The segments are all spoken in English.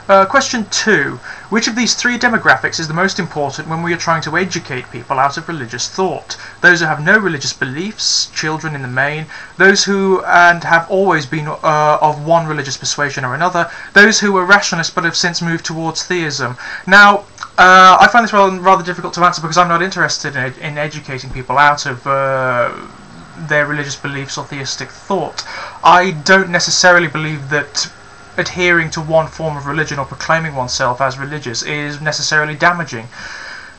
Question 2. Which of these three demographics is the most important when we are trying to educate people out of religious thought? Those who have no religious beliefs, children in the main, those who and have always been of one religious persuasion or another, those who were rationalists but have since moved towards theism. Now, I find this rather difficult to answer because I'm not interested in educating people out of their religious beliefs or theistic thought. I don't necessarily believe that adhering to one form of religion or proclaiming oneself as religious is necessarily damaging,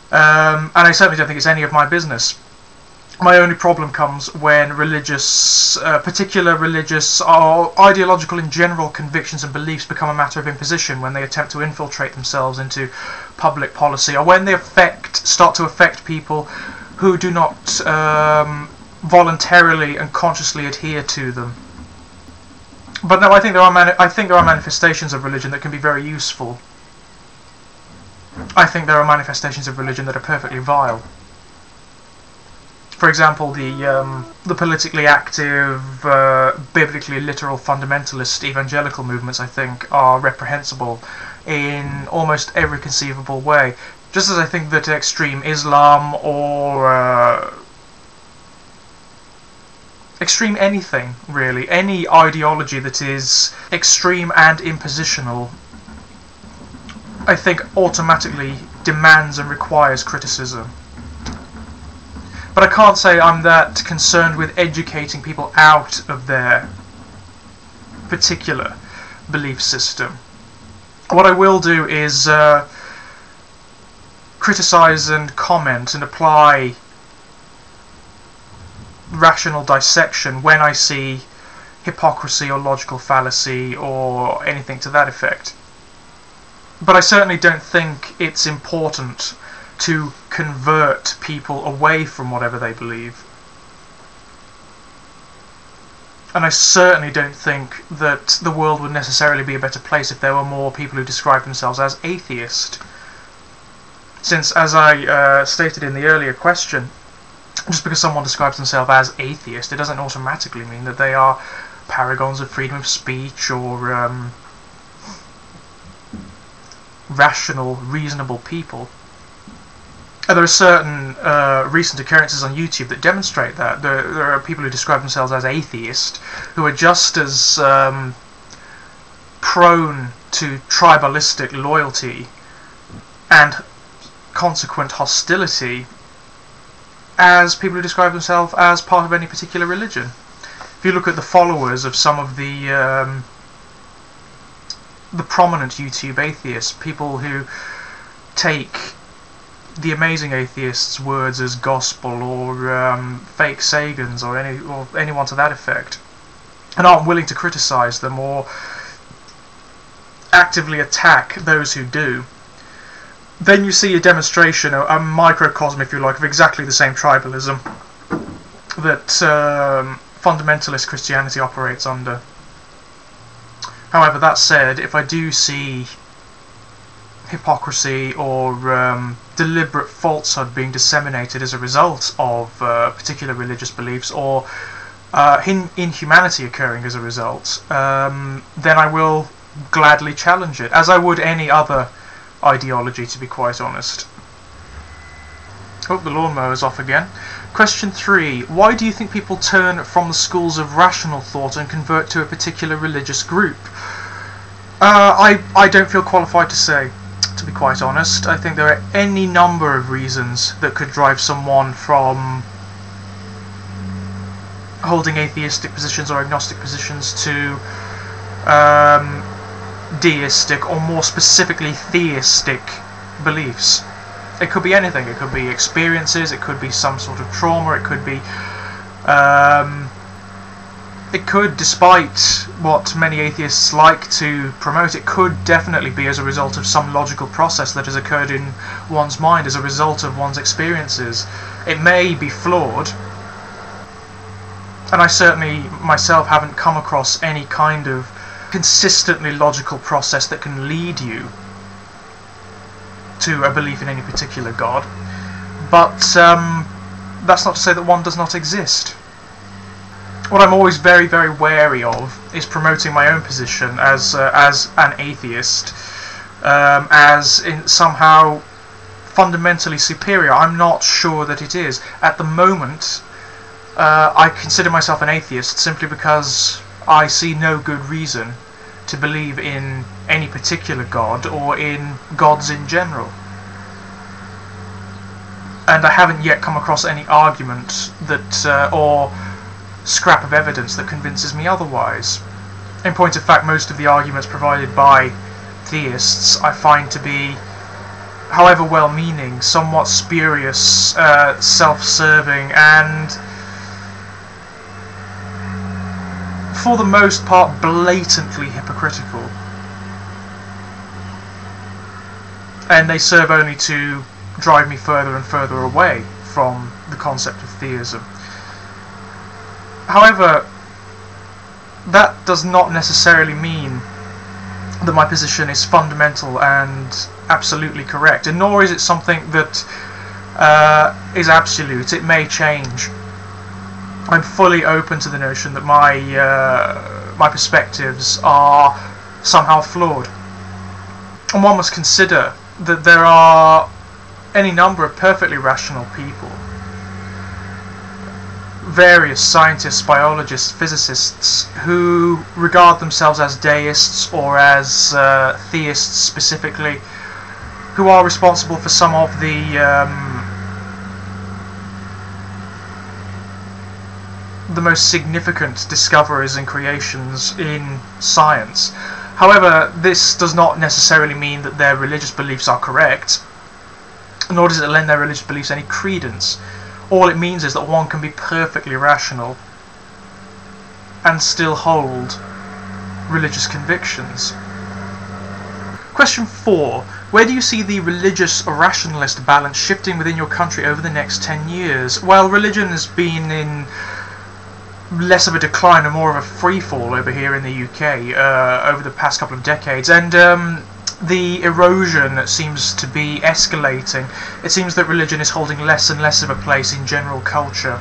and I certainly don't think it's any of my business. My only problem comes when particular religious or ideological in general convictions and beliefs become a matter of imposition, when they attempt to infiltrate themselves into public policy, or when they start to affect people who do not voluntarily and consciously adhere to them. But no, I think there are manifestations of religion that can be very useful. I think there are manifestations of religion that are perfectly vile. For example, the politically active, biblically literal fundamentalist evangelical movements, I think, are reprehensible in almost every conceivable way. Just as I think that extreme Islam or extreme anything, really, any ideology that is extreme and impositional, I think automatically demands and requires criticism. But I can't say I'm that concerned with educating people out of their particular belief system. What I will do is criticize and comment and apply rational dissection when I see hypocrisy or logical fallacy or anything to that effect. But I certainly don't think it's important to convert people away from whatever they believe. And I certainly don't think that the world would necessarily be a better place if there were more people who describe themselves as atheist. Since, as I stated in the earlier question, just because someone describes themselves as atheist, it doesn't automatically mean that they are paragons of freedom of speech or rational, reasonable people. And there are certain recent occurrences on YouTube that demonstrate that. There are people who describe themselves as atheist who are just as prone to tribalistic loyalty and consequent hostility as people who describe themselves as part of any particular religion. If you look at the followers of some of the prominent YouTube atheists, people who take the amazing atheists' words as gospel, or fake Sagans, or anyone to that effect, and aren't willing to criticize them or actively attack those who do, then you see a demonstration, a microcosm, if you like, of exactly the same tribalism that fundamentalist Christianity operates under. However, that said, if I do see hypocrisy or deliberate falsehood being disseminated as a result of particular religious beliefs, or inhumanity occurring as a result, then I will gladly challenge it, as I would any other ideology, to be quite honest. Oh, the lawnmower's off again. Question 3. Why do you think people turn from the schools of rational thought and convert to a particular religious group? I don't feel qualified to say, to be quite honest. I think there are any number of reasons that could drive someone from holding atheistic positions or agnostic positions to deistic, or more specifically theistic, beliefs. It could be anything. It could be experiences, it could be some sort of trauma, it could be despite what many atheists like to promote, it could definitely be as a result of some logical process that has occurred in one's mind as a result of one's experiences. It may be flawed, and I certainly myself haven't come across any kind of consistently logical process that can lead you to a belief in any particular god, but that's not to say that one does not exist. What I'm always very, very wary of is promoting my own position as an atheist as in somehow fundamentally superior. I'm not sure that it is. At the moment, I consider myself an atheist simply because I see no good reason to believe in any particular god or in gods in general. And I haven't yet come across any argument that or scrap of evidence that convinces me otherwise. In point of fact, most of the arguments provided by theists I find to be, however well-meaning, somewhat spurious, self-serving, and for the most part blatantly hypocritical. And they serve only to drive me further and further away from the concept of theism. However, that does not necessarily mean that my position is fundamental and absolutely correct, and nor is it something that is absolute. It may change. I'm fully open to the notion that my perspectives are somehow flawed, and one must consider that there are any number of perfectly rational people, various scientists, biologists, physicists, who regard themselves as deists or as theists specifically, who are responsible for some of the most significant discoveries and creations in science. However, this does not necessarily mean that their religious beliefs are correct, nor does it lend their religious beliefs any credence. All it means is that one can be perfectly rational and still hold religious convictions. Question 4. Where do you see the religious-rationalist balance shifting within your country over the next 10 years? Well, religion has been in less of a decline and more of a free-fall over here in the UK over the past couple of decades, and the erosion seems to be escalating. It seems that religion is holding less and less of a place in general culture.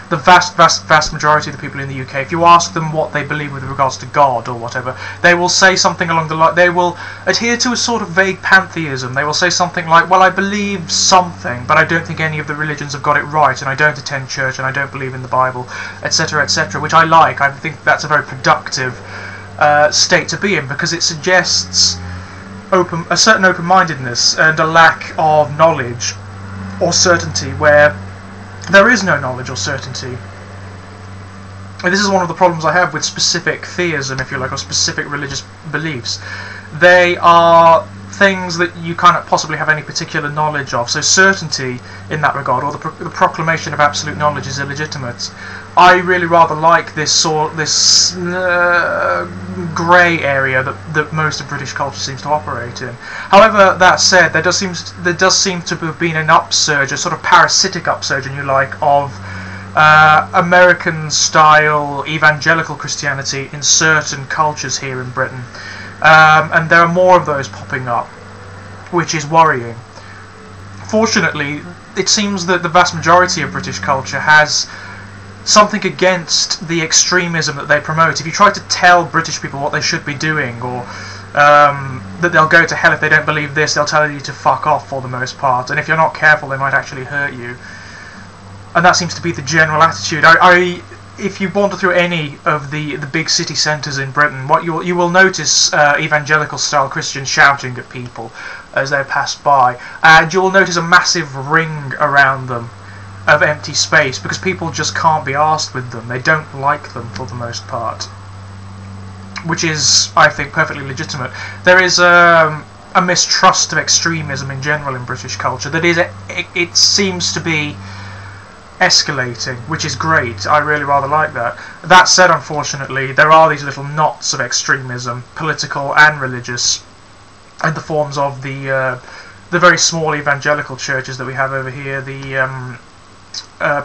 The vast majority of the people in the UK, if you ask them what they believe with regards to God or whatever, they will say something along the line. They will adhere to a sort of vague pantheism. They will say something like, well, I believe something, but I don't think any of the religions have got it right, and I don't attend church, and I don't believe in the Bible, etc., etc., which I like. I think that's a very productive state to be in, because it suggests a certain open-mindedness and a lack of knowledge or certainty where there is no knowledge or certainty. And this is one of the problems I have with specific theism, if you like, or specific religious beliefs. They are things that you cannot possibly have any particular knowledge of, so certainty in that regard, or the proclamation of absolute knowledge, is illegitimate. I really rather like this grey area that most of British culture seems to operate in. However, that said, there does seem to have been an upsurge, a sort of parasitic upsurge, if you like, of American-style evangelical Christianity in certain cultures here in Britain. And there are more of those popping up, which is worrying. Fortunately, it seems that the vast majority of British culture has something against the extremism that they promote. If you try to tell British people what they should be doing, or that they'll go to hell if they don't believe this, they'll tell you to fuck off for the most part, and if you're not careful they might actually hurt you. And that seems to be the general attitude. If you wander through any of the big city centres in Britain, what you will notice evangelical-style Christians shouting at people as they pass by, and you will notice a massive ring around them of empty space, because people just can't be arsed with them. They don't like them for the most part, which is, I think, perfectly legitimate. There is a mistrust of extremism in general in British culture that it seems to be escalating, which is great. I really rather like that. That said, unfortunately, there are these little knots of extremism, political and religious, in the forms of the very small evangelical churches that we have over here, the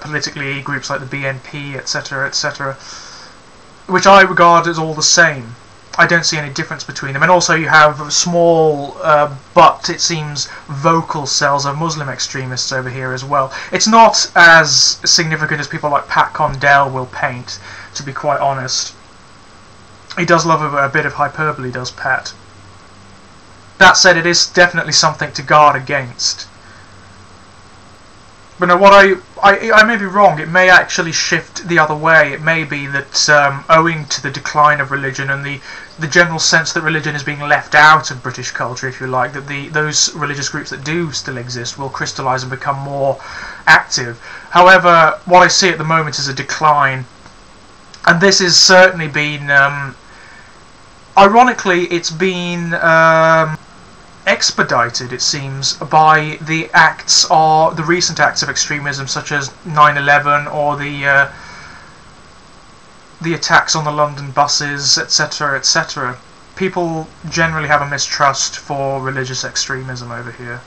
politically groups like the BNP, etc., etc., which I regard as all the same. I don't see any difference between them. And also you have small, but it seems vocal cells of Muslim extremists over here as well. It's not as significant as people like Pat Condell will paint, to be quite honest. He does love a bit of hyperbole, does Pat. That said, it is definitely something to guard against. But no, what I may be wrong. It may actually shift the other way. It may be that owing to the decline of religion and the general sense that religion is being left out of British culture, if you like, that those religious groups that do still exist will crystallise and become more active. However, what I see at the moment is a decline, and this has certainly been, ironically, it's been expedited, it seems, by the recent acts of extremism, such as 9/11 or the attacks on the London buses, etc., etc. People generally have a mistrust for religious extremism over here.